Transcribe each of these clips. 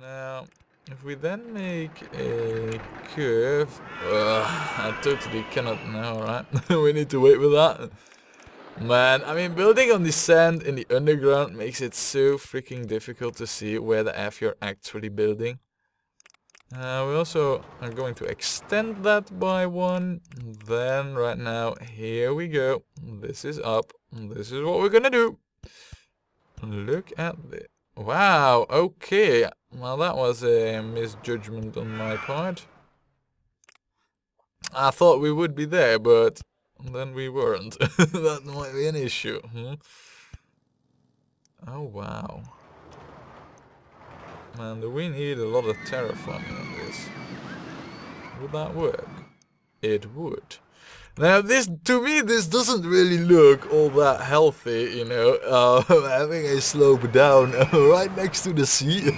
Now, if we then make a curve... I totally cannot know, right? We need to wait with that. Man, I mean, building on the sand in the underground makes it so freaking difficult to see where the F you're actually building. We also are going to extend that by 1. Then, right now, here we go. This is up. This is what we're gonna do. Look at this. Wow, okay. Well, that was a misjudgment on my part. I thought we would be there, but then we weren't. That might be an issue. Oh, wow. Man, do we need a lot of terraforming on this? Would that work? It would. Now this, to me, this doesn't really look all that healthy, you know, having a slope down right next to the sea.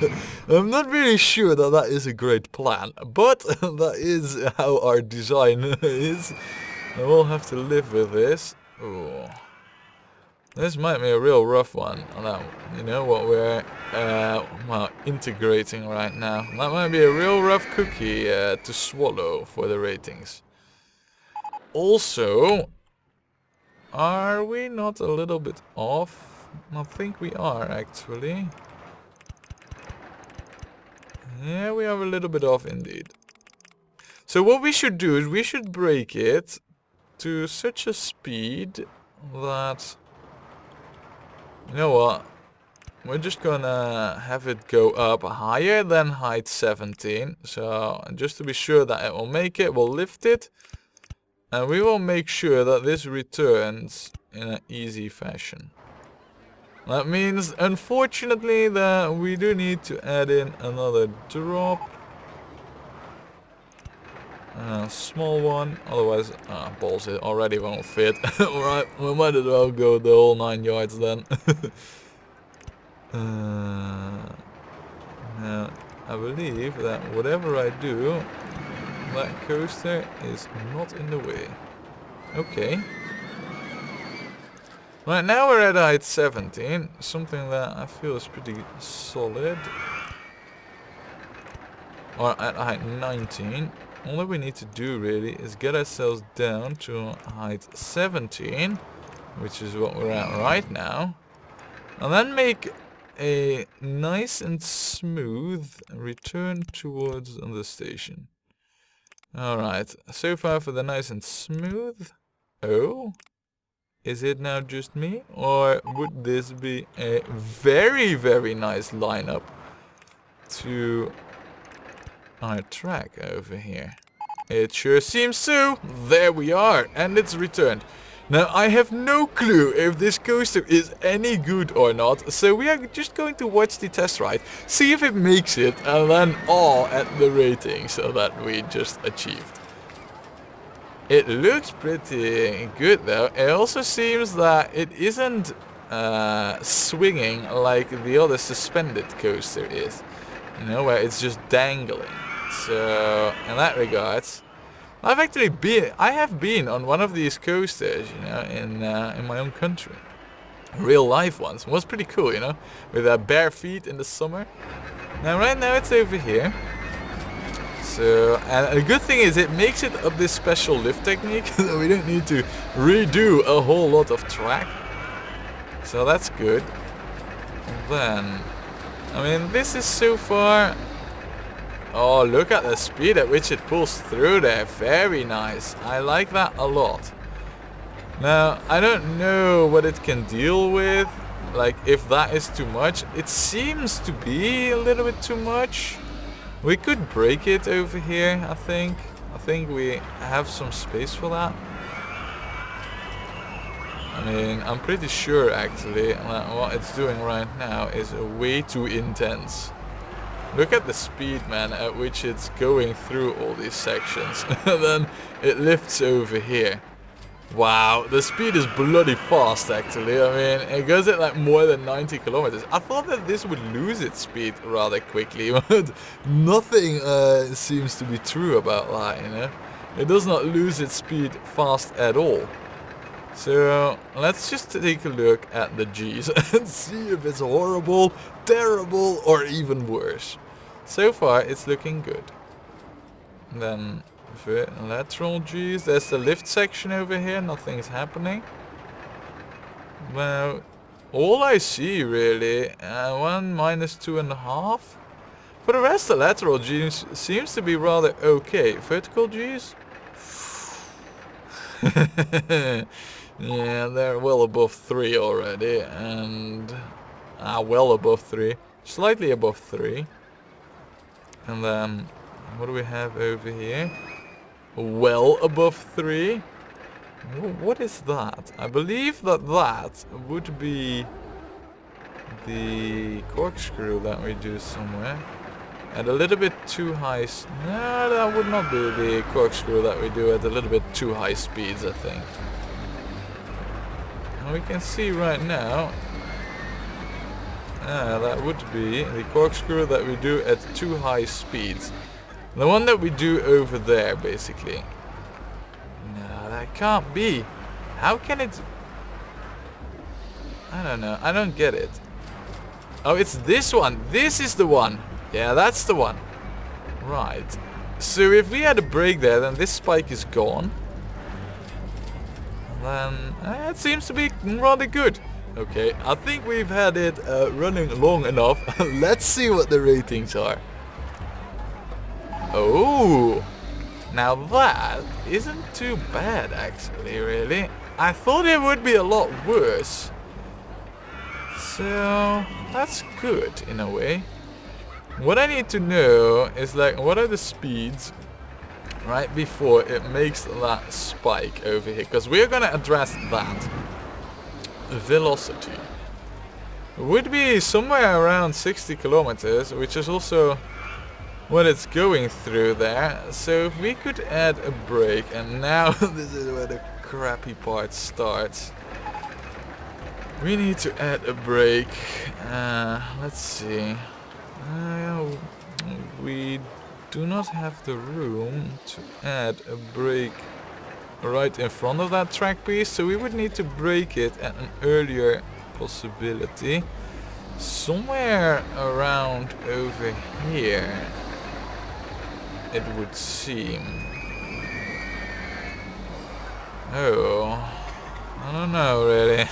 I'm not really sure that that is a great plan, but that is how our design is. And we'll have to live with this. Ooh. This might be a real rough one. Now, you know what we're well, integrating right now. That might be a real rough cookie to swallow for the ratings. Also, are we not a little bit off? I think we are actually. Yeah, we are a little bit off indeed. So what we should do is we should break it to such a speed that, you know what, we're just gonna have it go up higher than height 17. So just to be sure that it will make it, we'll lift it. And we will make sure that this returns in an easy fashion. That means, unfortunately, that we do need to add in another drop. A small one, otherwise, balls it already won't fit. Alright, we might as well go the whole 9 yards then. Now, I believe that whatever I do, that coaster is not in the way. Okay. Right, now we're at height 17, something that I feel is pretty solid. Or at height 19. All that we need to do really is get ourselves down to height 17, which is what we're at right now. And then make a nice and smooth return towards the station. Alright, so far for the nice and smooth. Oh, is it now just me? Or would this be a very, very nice lineup to our track over here? It sure seems so. There we are, and it's returned. Now, I have no clue if this coaster is any good or not, so we are just going to watch the test ride, see if it makes it, and then awe at the rating so that we just achieved. It looks pretty good though. It also seems that it isn't swinging like the other suspended coaster is, you know, where it's just dangling. So, in that regards, I have been on one of these coasters, you know, in my own country. Real life ones. It was pretty cool, you know, with bare feet in the summer. Now, right now it's over here. So, and the good thing is it makes it up this special lift technique that we don't need to redo a whole lot of track. So that's good. And then, I mean, this is so far. Oh, look at the speed at which it pulls through there. Very nice. I like that a lot. Now, I don't know what it can deal with. Like, if that is too much. It seems to be a little bit too much. We could break it over here, I think. I think we have some space for that. I mean, I'm pretty sure, actually, that what it's doing right now is way too intense. Look at the speed, man, at which it's going through all these sections. And then it lifts over here. Wow, the speed is bloody fast, actually. I mean, it goes at like more than 90 kilometers. I thought that this would lose its speed rather quickly, but nothing seems to be true about that, you know. It does not lose its speed fast at all. So, let's just take a look at the G's and see if it's horrible, terrible, or even worse. So far, it's looking good. And then for lateral G's, there's the lift section over here. Nothing's happening. Well, all I see really, 1 minus 2.5. For the rest, the lateral G's seems to be rather okay. Vertical G's? Yeah, they're well above 3 already, and well above 3, slightly above 3. And then, what do we have over here? Well above 3. What is that? I believe that would be the corkscrew that we do somewhere. At a little bit too high... No, that would not be the corkscrew that we do at a little bit too high speeds, I think. And we can see right now... that would be the corkscrew that we do at too high speeds. The one that we do over there, basically. No, that can't be. How can it... I don't know. I don't get it. Oh, it's this one. This is the one. Yeah, that's the one. Right. So if we had a break there, then this spike is gone. Then it seems to be rather good. Okay, I think we've had it running long enough. Let's see what the ratings are. Oh, now that isn't too bad actually, really. I thought it would be a lot worse. So that's good in a way. What I need to know is like what are the speeds right before it makes that spike over here, because we're gonna address that. Velocity would be somewhere around 60 kilometers, which is also what it's going through there. So if we could add a brake, and now this is where the crappy part starts. We need to add a brake. Let's see. We do not have the room to add a brake right in front of that track piece, so we would need to break it at an earlier possibility. Somewhere around over here, it would seem. Oh, I don't know really.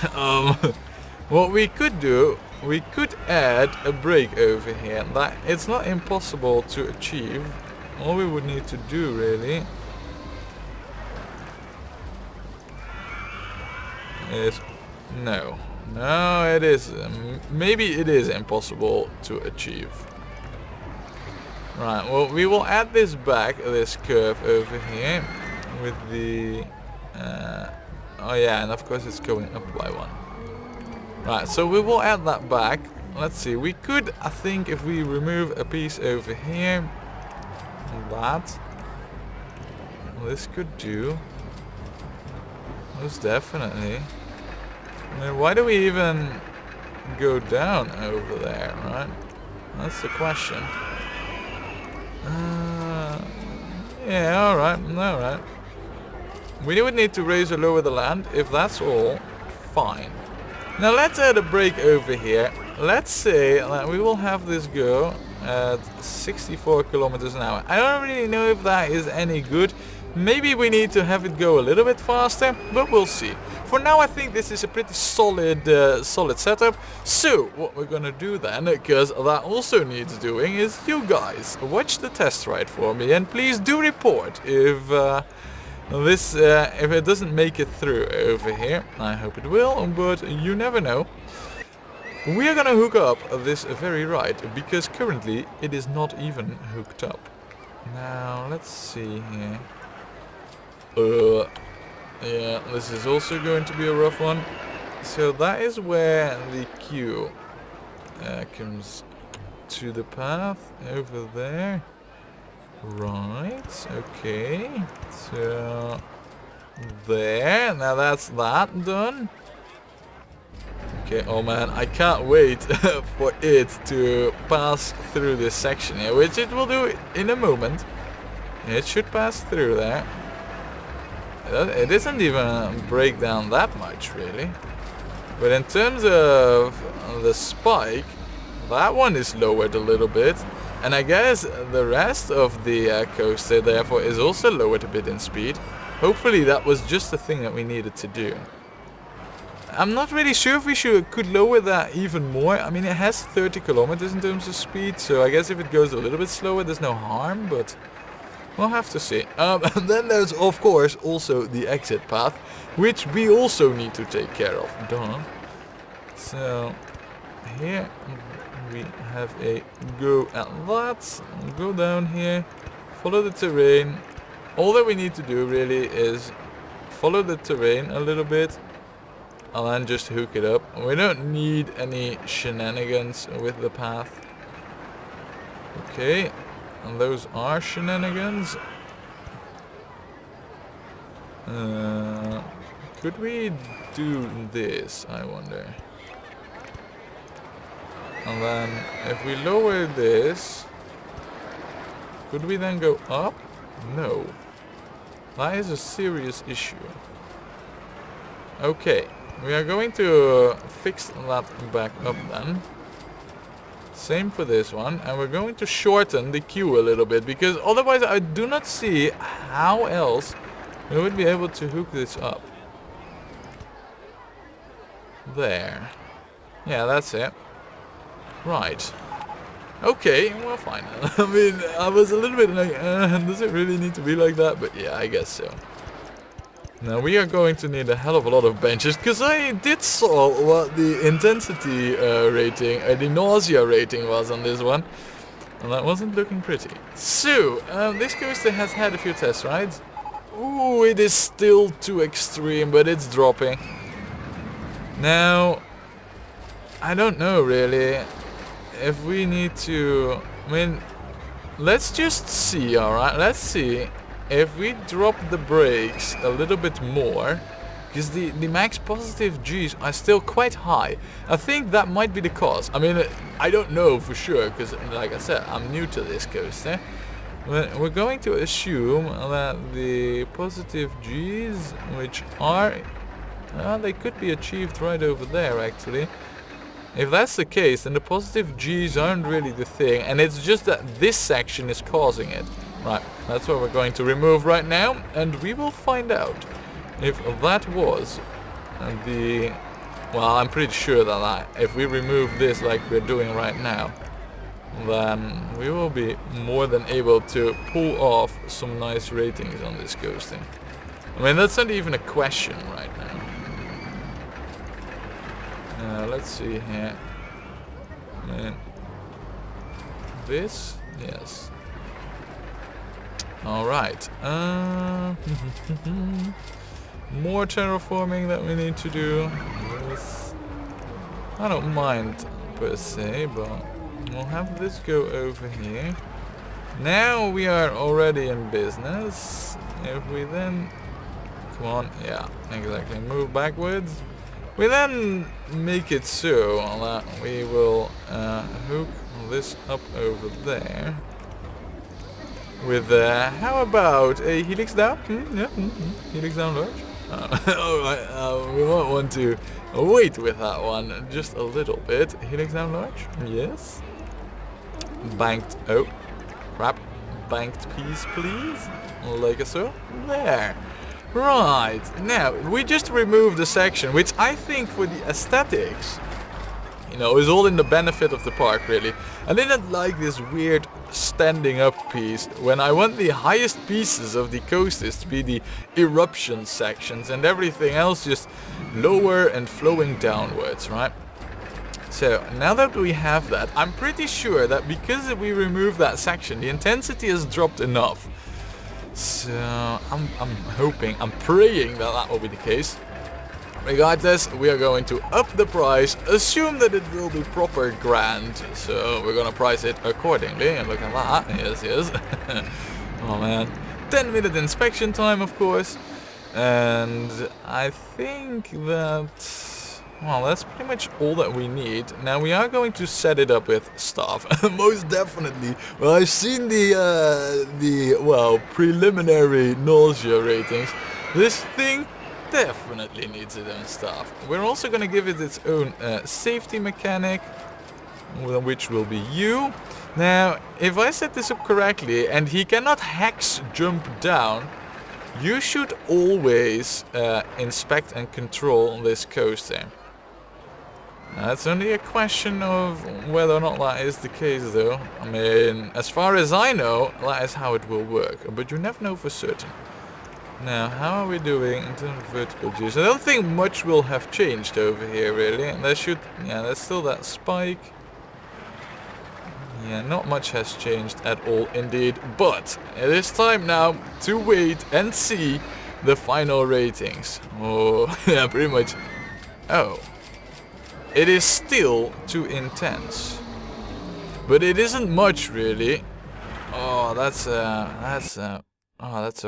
What we could do, we could add a brake over here. That it's not impossible to achieve. All we would need to do really is no, it is maybe it is impossible to achieve. Right, well, we will add this back, this curve over here with the oh yeah, and of course it's going up by 1. Right, so we will add that back. Let's see, we could, I think, if we remove a piece over here, that this could do. Most definitely. I mean, why do we even go down over there, right? That's the question. Yeah, alright. We would need to raise or lower the land. If that's all, fine. Now let's add a brake over here. Let's say that we will have this go at 64 kilometers an hour. I don't really know if that is any good. Maybe we need to have it go a little bit faster, but we'll see. For now, I think this is a pretty solid setup. So what we're gonna do then, because that also needs doing, is you guys watch the test ride for me, and please do report if if it doesn't make it through over here. I hope it will, but you never know. We are gonna hook up this very ride, because currently it is not even hooked up. Now let's see here. Yeah, this is also going to be a rough one. So that is where the queue comes to the path over there. Right, okay. So there, now that's that done. Okay, oh man, I can't wait for it to pass through this section here, which it will do in a moment. It should pass through there. It doesn't even break down that much, really. But in terms of the spike, that one is lowered a little bit. And I guess the rest of the coaster therefore is also lowered a bit in speed. Hopefully that was just the thing that we needed to do. I'm not really sure if we could lower that even more. I mean, it has 30 kilometers in terms of speed, so I guess if it goes a little bit slower, there's no harm, but we'll have to see. And then there's, of course, also the exit path, which we also need to take care of. Duh. So, here we have a go at that. Go down here, follow the terrain. All that we need to do really is follow the terrain a little bit, and then just hook it up. We don't need any shenanigans with the path. Okay, and those are shenanigans. Could we do this, I wonder? And then if we lower this, could we then go up? No. That is a serious issue. Okay. We are going to fix that back up then. Same for this one. And we're going to shorten the queue a little bit, because otherwise I do not see how else we would be able to hook this up. There. Yeah, that's it. Right. Okay, well fine. I mean, I was a little bit like, does it really need to be like that? But yeah, I guess so. Now we are going to need a hell of a lot of benches, because I did saw what the intensity rating, the nausea rating was on this one, and that wasn't looking pretty. So, this coaster has had a few test rides. Ooh, it is still too extreme, but it's dropping. Now, I don't know really if we need to, I mean, let's just see, alright, let's see. If we drop the brakes a little bit more, because the max positive G's are still quite high. I think that might be the cause. I mean, I don't know for sure, because like I said, I'm new to this coaster. We're going to assume that the positive G's, which are, they could be achieved right over there actually. If that's the case, then the positive G's aren't really the thing, and it's just that this section is causing it. Right, that's what we're going to remove right now, and we will find out if that was the... Well, I'm pretty sure that if we remove this like we're doing right now, then we will be more than able to pull off some nice ratings on this coaster. I mean, that's not even a question right now. Let's see here. Man. This? Yes. Alright. More terraforming that we need to do. Yes. I don't mind per se, but we'll have this go over here. Now we are already in business. If we then... Come on, yeah, exactly. Move backwards. We then make it so that we will hook this up over there. With, how about a helix down? Yeah, helix down large. Alright, we might want to wait with that one just a little bit. Helix down large? Yes. Banked, oh, crap. Banked piece, please. Like so. There. Right, now, we just removed the section, which I think for the aesthetics, you know, is all in the benefit of the park, really. I didn't like this weird standing up piece, when I want the highest pieces of the coasters to be the eruption sections, and everything else just lower and flowing downwards, right? So, now that we have that, I'm pretty sure that because we removed that section, the intensity has dropped enough. So, I'm hoping, I'm praying that that will be the case. Regardless, we are going to up the price, assume that it will be proper grand, so we're gonna price it accordingly, and look at that, yes, yes. Oh man, 10-minute inspection time, of course, and I think that... Well, that's pretty much all that we need. Now we are going to set it up with stuff. Most definitely. Well, I've seen the preliminary nausea ratings. This thing definitely needs its own stuff. We're also going to give it its own safety mechanic. which will be you. Now, if I set this up correctly, and he cannot hex jump down, you should always inspect and control this coaster. Now, it's only a question of whether or not that is the case, though. I mean, as far as I know, that is how it will work, but you never know for certain. Now, how are we doing in terms of vertical juice? I don't think much will have changed over here, really. There's still that spike. Yeah, not much has changed at all, indeed. But it is time now to wait and see the final ratings. Oh, yeah, pretty much. Oh. It is still too intense. But it isn't much, really. Oh, that's a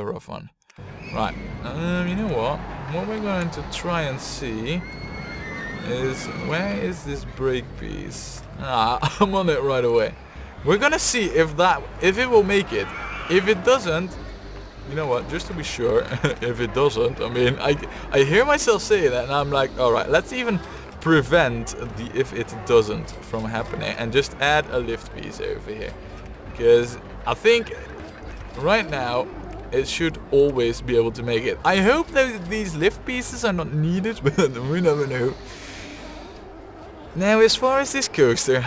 rough one. Right, you know what? What we're going to try and see is, where is this brake piece? Ah, I'm on it right away. We're gonna see if it will make it. If it doesn't, you know what? Just to be sure, if it doesn't, I mean, I hear myself say that, and I'm like, all right, let's even prevent the if it doesn't from happening, and just add a lift piece over here, because I think right now it should always be able to make it. I hope that these lift pieces are not needed, but we never know. Now, as far as this coaster,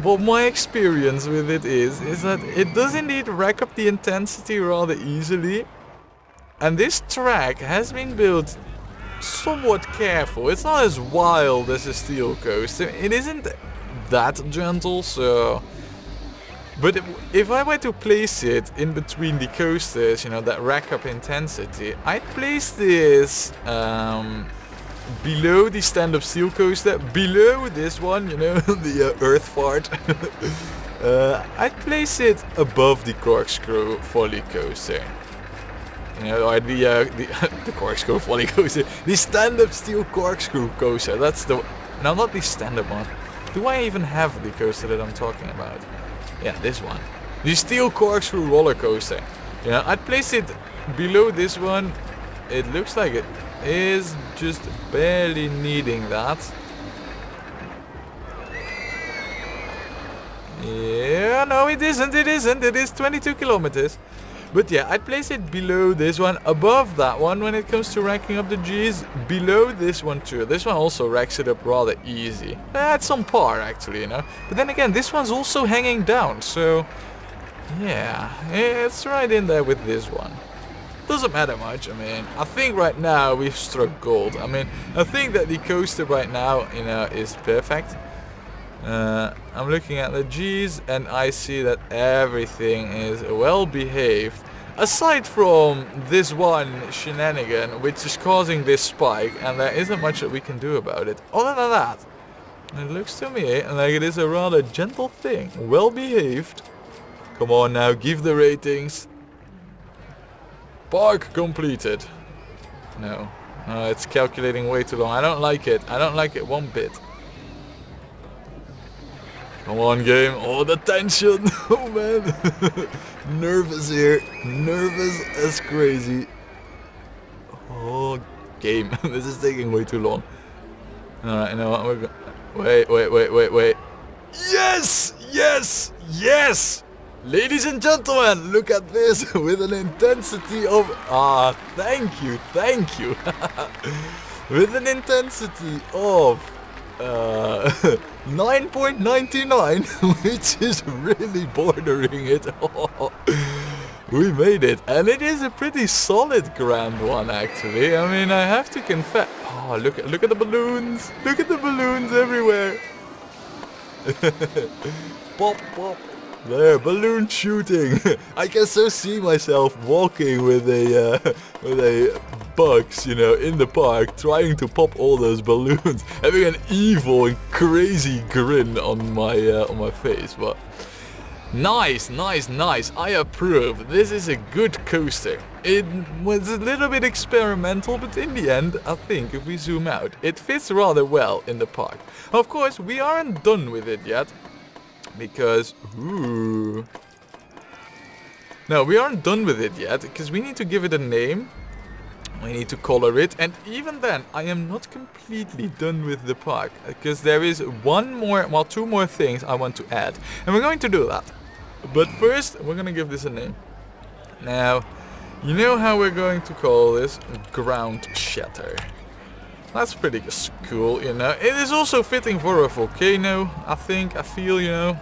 what my experience with it is that it does indeed rack up the intensity rather easily. And this track has been built somewhat careful. It's not as wild as a steel coaster. It isn't that gentle, so... But if I were to place it in between the coasters, you know, that rack up intensity, I'd place this below the stand-up steel coaster, below this one, you know, the earth fart. I'd place it above the corkscrew folly coaster. You know, or the corkscrew folly coaster, the stand-up steel corkscrew coaster. That's the... No, not the stand-up one. Do I even have the coaster that I'm talking about? Yeah, this one. The steel corkscrew roller coaster. Yeah, I'd place it below this one. It looks like it is just barely needing that. Yeah, no, it isn't. It isn't. It is 22 kilometers. But yeah, I'd place it below this one, above that one when it comes to racking up the G's, below this one too. This one also racks it up rather easy. It's on par actually, you know. But then again, this one's also hanging down, so yeah, it's right in there with this one. Doesn't matter much. I mean, I think right now we've struck gold. I mean, I think that the coaster right now, you know, is perfect. I'm looking at the G's and I see that everything is well behaved, aside from this one shenanigan which is causing this spike, and there isn't much that we can do about it. Other than that, it looks to me like it is a rather gentle thing, well behaved. Come on now, give the ratings. Park completed. No, it's calculating way too long. I don't like it. I don't like it one bit. Come on, game. Oh, the tension. Oh, man. Nervous here. Nervous as crazy. Oh, game. This is taking way too long. Alright, you know what? We're wait. Yes! Yes! Yes! Ladies and gentlemen, look at this. With an intensity of... Ah, thank you. Thank you. With an intensity of... 9.99, which is really bordering it. We made it, and it is a pretty solid grand one actually. I mean, I have to confess. Oh, look at the balloons! Look at the balloons everywhere! Pop, pop. There, balloon shooting. I can so see myself walking with a box, you know, in the park, trying to pop all those balloons, having an evil and crazy grin on my face. But nice. I approve. This is a good coaster. It was a little bit experimental, but in the end, I think if we zoom out, it fits rather well in the park. Of course, we aren't done with it yet. Because, no, we aren't done with it yet, because we need to give it a name. We need to color it, and even then, I am not completely done with the park, because there is two more things I want to add, and we're going to do that. But first, we're going to give this a name. Now, you know how we're going to call this? Ground Shatter. That's pretty cool, you know. It is also fitting for a volcano, I feel, you know.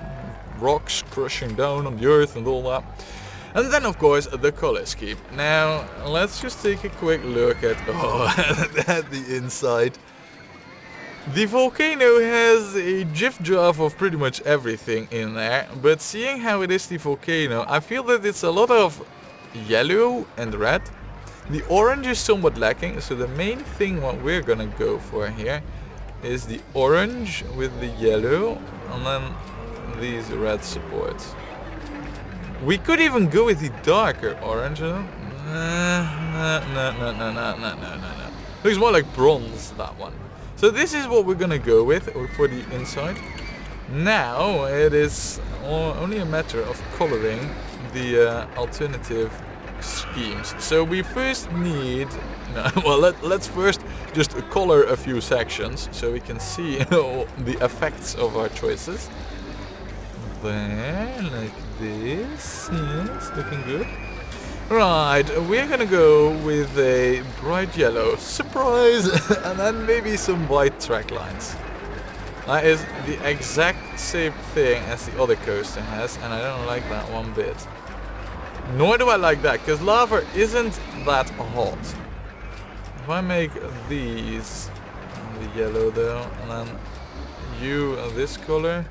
Rocks crushing down on the earth and all that. And then, of course, the color scheme. Now, let's just take a quick look at, at the inside. The volcano has a jiff-joff of pretty much everything in there, but seeing how it is the volcano, I feel that it's a lot of yellow and red. The orange is somewhat lacking, so the main thing what we're gonna go for here is the orange with the yellow, and then these red supports. We could even go with the darker orange, no. Looks more like bronze, that one. So this is what we're gonna go with for the inside. Now it is only a matter of coloring the alternative schemes. So we first need, let's first just color a few sections so we can see the effects of our choices. There, like this. Yes, looking good. Right, we're gonna go with a bright yellow. Surprise! And then maybe some white track lines. That is the exact same thing as the other coaster has, and I don't like that one bit. Nor do I like that, because lava isn't that hot. If I make these the yellow though, and then you this color,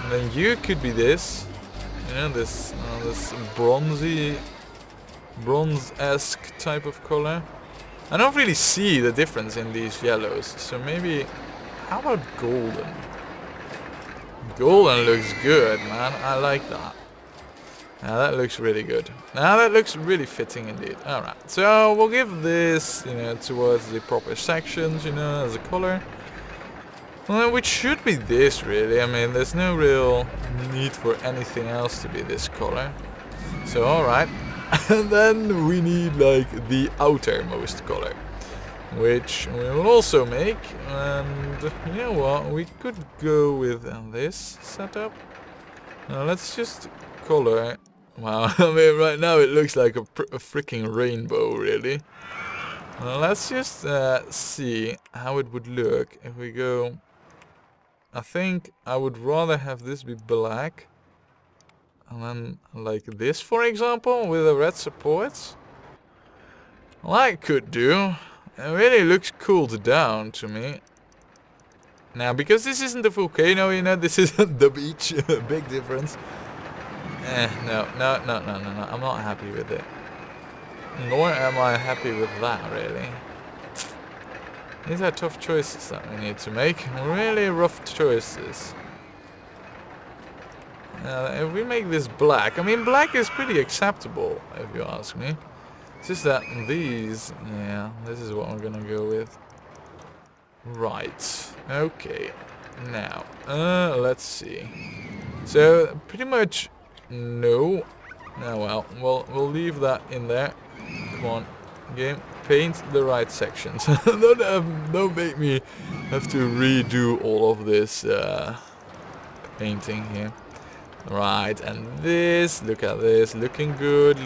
and then you could be this, you know, this bronze-esque type of color. I don't really see the difference in these yellows, so maybe, how about golden? Golden looks good, man. I like that. Now that looks really good. Now that looks really fitting indeed. Alright, so we'll give this, you know, towards the proper sections, you know, as a color. Well, which should be this, really. I mean, there's no real need for anything else to be this color. So, alright. And then we need, like, the outermost color, which we will also make. And, you know what, we could go with this setup. Now, let's just color. Wow, I mean, right now it looks like a freaking rainbow, really. Now, let's just see how it would look if we go. I think I would rather have this be black, and then like this, for example, with the red supports. Well, I could do. It really looks cooled down to me. Now, because this isn't a volcano, you know, this isn't the beach. Big difference. No, I'm not happy with it. Nor am I happy with that, really. These are tough choices that we need to make. Really rough choices. If we make this black, I mean, black is pretty acceptable, if you ask me. It's just that these, yeah, this is what we're gonna go with. Right. Okay. Now, let's see. So, pretty much, no. Now, well, we'll leave that in there. Come on, game. Paint the right sections. Don't make me have to redo all of this painting here. Right, and this, look at this, looking good,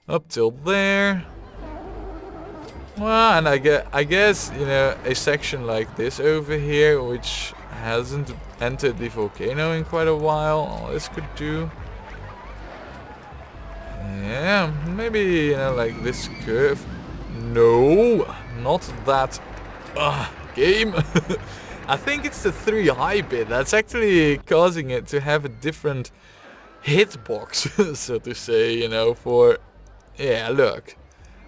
up till there. Well, and I guess, you know, a section like this over here, which hasn't entered the volcano in quite a while, this could do. Yeah, maybe, you know, like this curve. No, not that game. I think it's the 3 high bit that's actually causing it to have a different hitbox, so to say, you know, for... Yeah, look.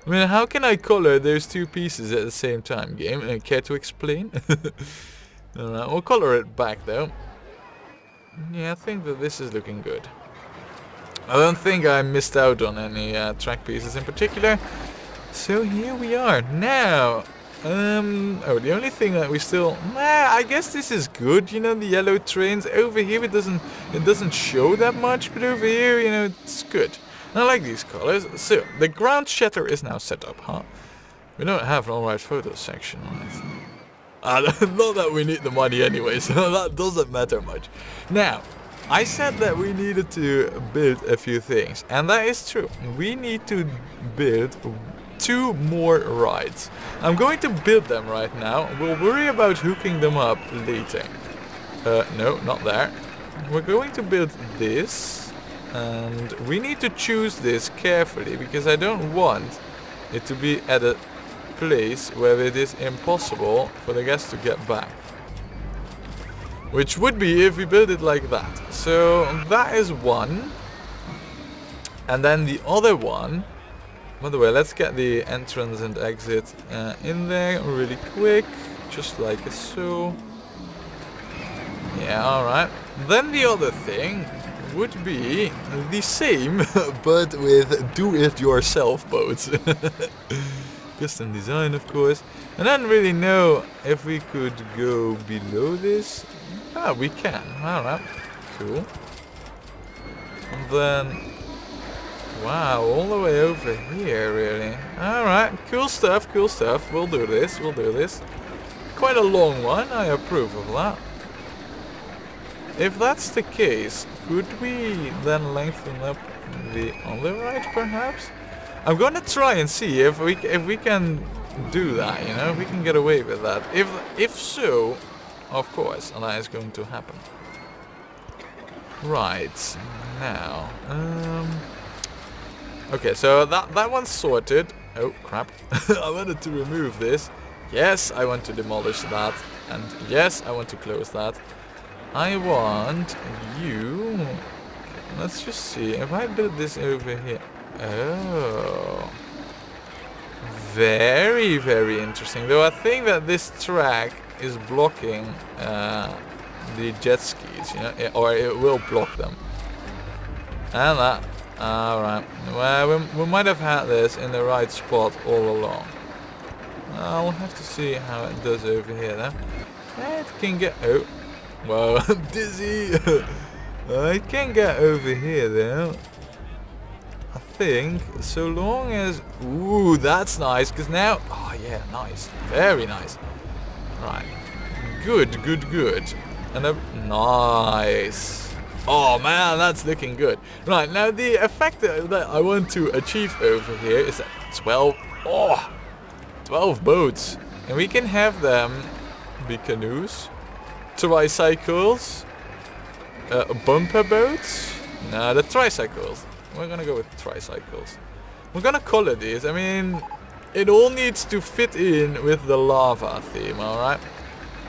I mean, how can I color those two pieces at the same time, game? Care to explain? Alright, we'll color it back, though. Yeah, I think that this is looking good. I don't think I missed out on any track pieces in particular. So here we are. Now, the only thing that we still... I guess this is good, you know, the yellow trains. Over here it doesn't show that much, but over here, you know, it's good. I like these colors. So, the ground shatter is now set up, huh? We don't have an alright photos section on it. Not that we need the money anyway, so that doesn't matter much. Now, I said that we needed to build a few things, and that is true. We need to build 2 more rides. I'm going to build them right now. We'll worry about hooking them up later. No, not there. We're going to build this, and we need to choose this carefully because I don't want it to be at a place where it is impossible for the guests to get back. Which would be if we build it like that. So that is one. And then the other one. By the way, let's get the entrance and exit in there really quick. Just like so. Yeah, alright. Then the other thing would be the same, but with do-it-yourself boats. Custom design, of course. And I don't really know if we could go below this. Ah, we can. Alright. Cool. And then... wow, all the way over here, really. Alright, cool stuff, cool stuff. We'll do this, we'll do this. Quite a long one, I approve of that. If that's the case, could we then lengthen up the other ride, perhaps? I'm gonna try and see if we can do that, you know, if we can get away with that. If so, of course, and that is going to happen. Right, now, okay, so that one's sorted. Oh, crap. I wanted to remove this. Yes, I want to demolish that. And yes, I want to close that. I want you... let's just see. If I build this over here... oh. Very, very interesting. Though I think that this track is blocking the jet skis, you know, or it will block them. And that... alright. Well, we might have had this in the right spot all along. I'll have to see how it does over here then. It can get... oh. Well, dizzy. It can get over here though. I think, so long as... ooh, that's nice, because now... oh yeah, nice. Very nice. Right. Good, good, good. And a... nice. Oh man, that's looking good. Right, now the effect that I want to achieve over here is that 12... oh! 12 boats. And we can have them be canoes, tricycles, bumper boats. No, the tricycles. We're gonna go with tricycles. We're gonna color these. I mean, it all needs to fit in with the lava theme, alright?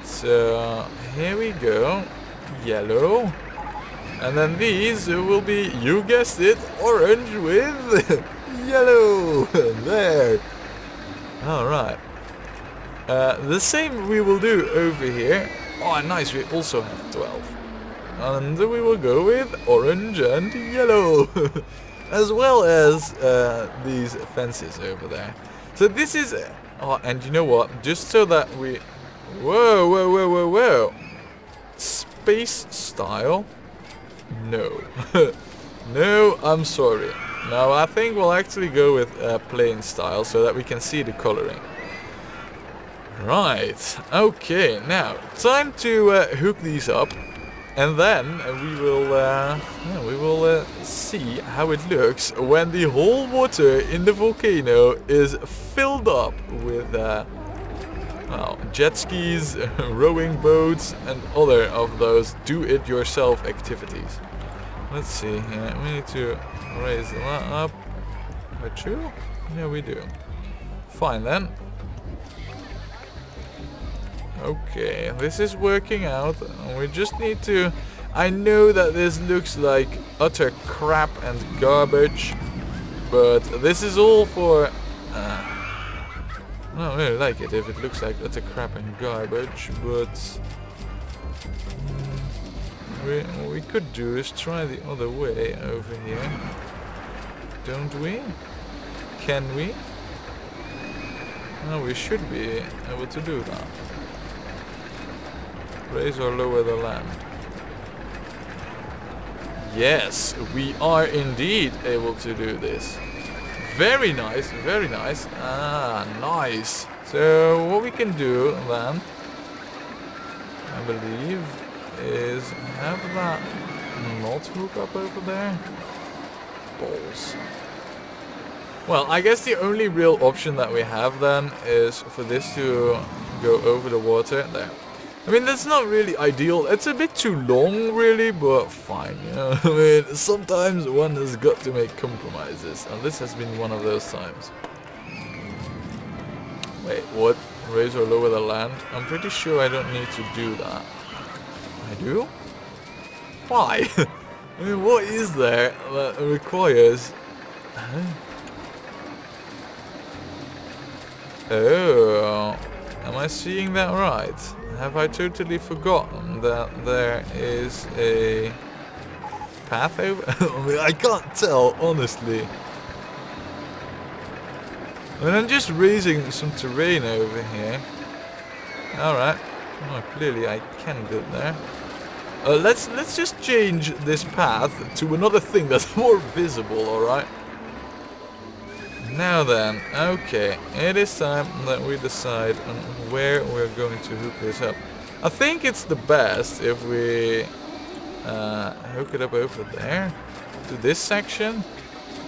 So, here we go. Yellow. And then these will be, you guessed it, orange with yellow. There. Alright. The same we will do over here. Oh, nice. We also have 12. And we will go with orange and yellow. As well as these fences over there. So this is... oh, and you know what? Just so that we... whoa, whoa, whoa, whoa, whoa. Space style? No. No, I'm sorry. No, I think we'll actually go with plain style so that we can see the coloring. Right. Okay, now time to hook these up. And then we will see how it looks when the whole water in the volcano is filled up with well, jet skis, rowing boats, and other of those do-it-yourself activities. Let's see here. We need to raise that up. Are true? Yeah, we do. Fine then. Okay, this is working out. We just need to... I know that this looks like utter crap and garbage, but this is all for... I don't really like it if it looks like utter crap and garbage, but... what we could do is try the other way over here. Don't we? Can we? No, we should be able to do that. Raise or lower the land. Yes, we are indeed able to do this. Very nice, very nice. Ah, nice. So what we can do then, I believe, is have that not hook up over there. Balls. Well, I guess the only real option that we have then is for this to go over the water there. I mean, that's not really ideal. It's a bit too long, really, but fine, you know. I mean, sometimes one has got to make compromises, and this has been one of those times. Wait, what? Raise or lower the land? I'm pretty sure I don't need to do that. I do? Why? I mean, what is there that requires... Huh? Oh, am I seeing that right? Have I totally forgotten that there is a path over? I mean, I can't tell, honestly. I mean, I'm just raising some terrain over here. Alright. Oh, clearly I can build there. Let's just change this path to another thing that's more visible, alright? Now then, okay, it is time that we decide on where we're going to hook this up. I think it's the best if we hook it up over there, to this section.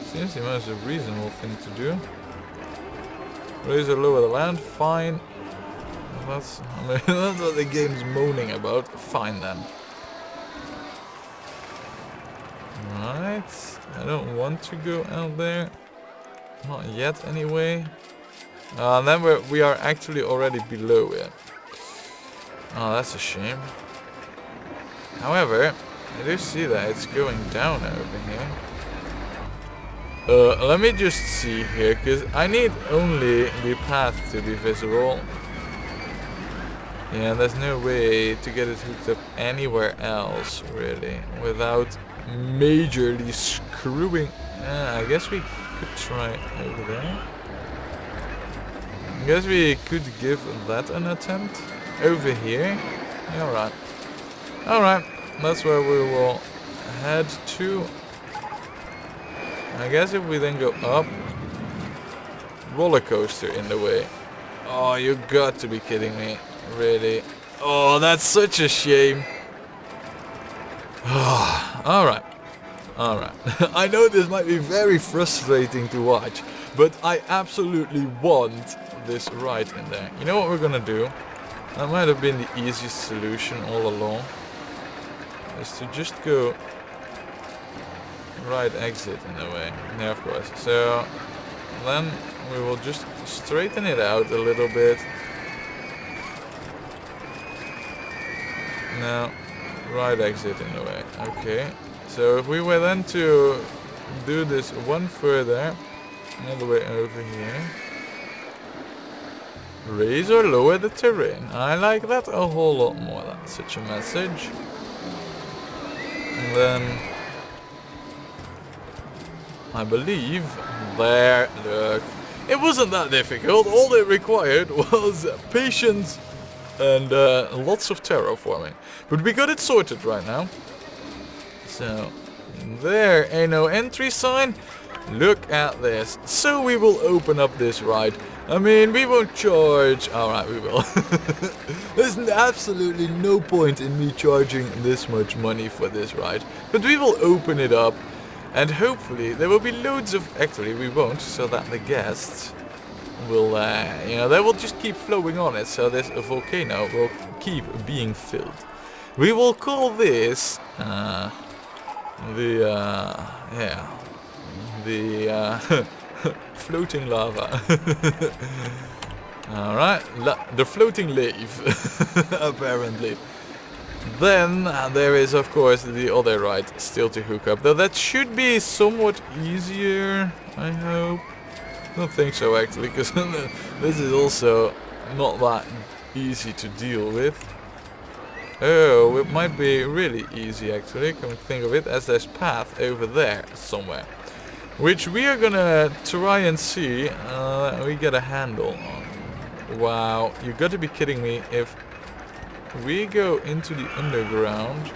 Seems the most reasonable thing to do. Raise or lower the land, fine. That's, I mean, that's what the game's moaning about. Fine then. Right, I don't want to go out there. Not yet, anyway. Then we are actually already below it. Oh, that's a shame. However, I do see that it's going down over here. Let me just see here, because I need only the path to be visible. Yeah, there's no way to get it hooked up anywhere else, really, without majorly screwing. I guess we could try over there. I guess we could give that an attempt. Over here. Yeah, alright. Alright, that's where we will head to. I guess if we then go up. Roller coaster in the way. Oh, you got to be kidding me. Really. Oh, that's such a shame. Alright. Alright. I know this might be very frustrating to watch, but I absolutely want this ride in there. You know what we're gonna do? That might have been the easiest solution all along. Is to just go right exit in a way. Yeah, of course. So then we will just straighten it out a little bit. Now, right exit in a way. Okay. So if we were then to do this one further, all the way over here. Raise or lower the terrain. I like that a whole lot more. That's such a message. And then I believe there, look. It wasn't that difficult. All it required was patience and lots of terraforming. But we got it sorted right now. So there ain't no entry sign. Look at this. So we will open up this ride. I mean, we won't charge. Alright, we will. There's absolutely no point in me charging this much money for this ride. But we will open it up. And hopefully there will be loads of... Actually, we won't. So that the guests will, you know, they will just keep flowing on it. So this volcano will keep being filled. We will call this... floating lava. Alright, the floating lave, apparently. Then there is, of course, the other ride still to hook up. Though that should be somewhat easier, I hope. I don't think so, actually, because this is also not that easy to deal with. Oh, it might be really easy, actually, come to think of it, as there's path over there somewhere. Which we are gonna try and see we get a handle on. Wow, you got to be kidding me. If we go into the underground,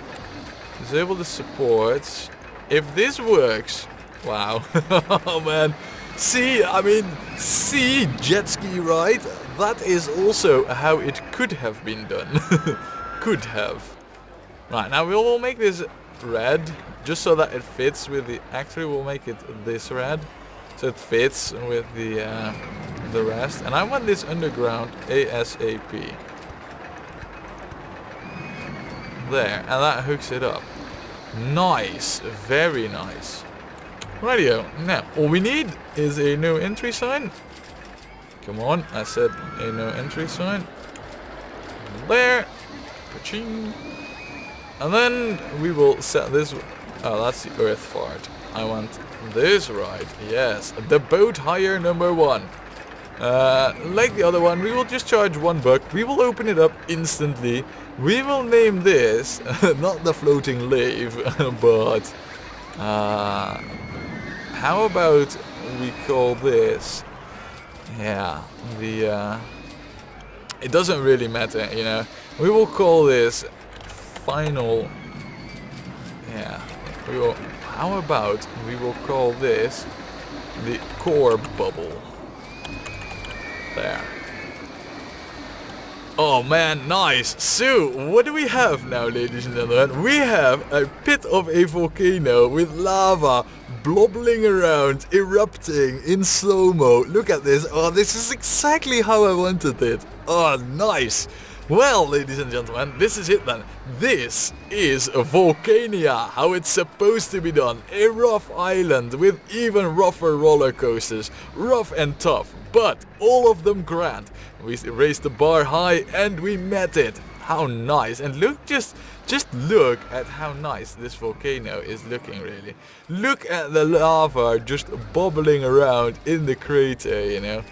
disable the supports, if this works, wow. Oh man. See, I mean, see, jet ski ride, that is also how it could have been done. Could have. Right, now we will make this red, just so that it fits with the, actually we'll make it this red, so it fits with the rest. And I want this underground ASAP. There, and that hooks it up. Nice, very nice. Radio, now all we need is a no entry sign. Come on, I said a no entry sign. There. Ka-ching. And then we will set this. Oh, that's the earth fart. I want this right. Yes, the boat hire number 1. Like the other one, we will just charge $1. We will open it up instantly. We will name this not the floating lave, but how about we call this? Yeah, the it doesn't really matter, you know. We will call this final. Yeah, we will. How about we will call this the core bubble? There. Oh man, nice. So, what do we have now, ladies and gentlemen? We have a pit of a volcano with lava blobbling around, erupting in slow-mo. Look at this. Oh, this is exactly how I wanted it. Oh, nice. Well, ladies and gentlemen, this is it then. This is Volcania, how it's supposed to be done. A rough island with even rougher roller coasters. Rough and tough, but all of them grand. We raised the bar high and we met it. How nice. And look, just look at how nice this volcano is looking, really. Look at the lava just bubbling around in the crater, you know.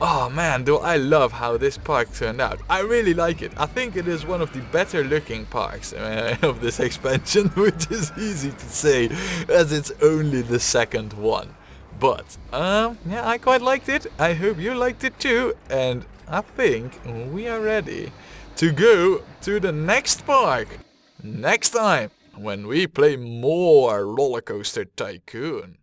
Oh man, do I love how this park turned out. I really like it. I think it is one of the better looking parks of this expansion, which is easy to say as it's only the second one. But, yeah, I quite liked it. I hope you liked it too. And I think we are ready to go to the next park next time when we play more Rollercoaster Tycoon.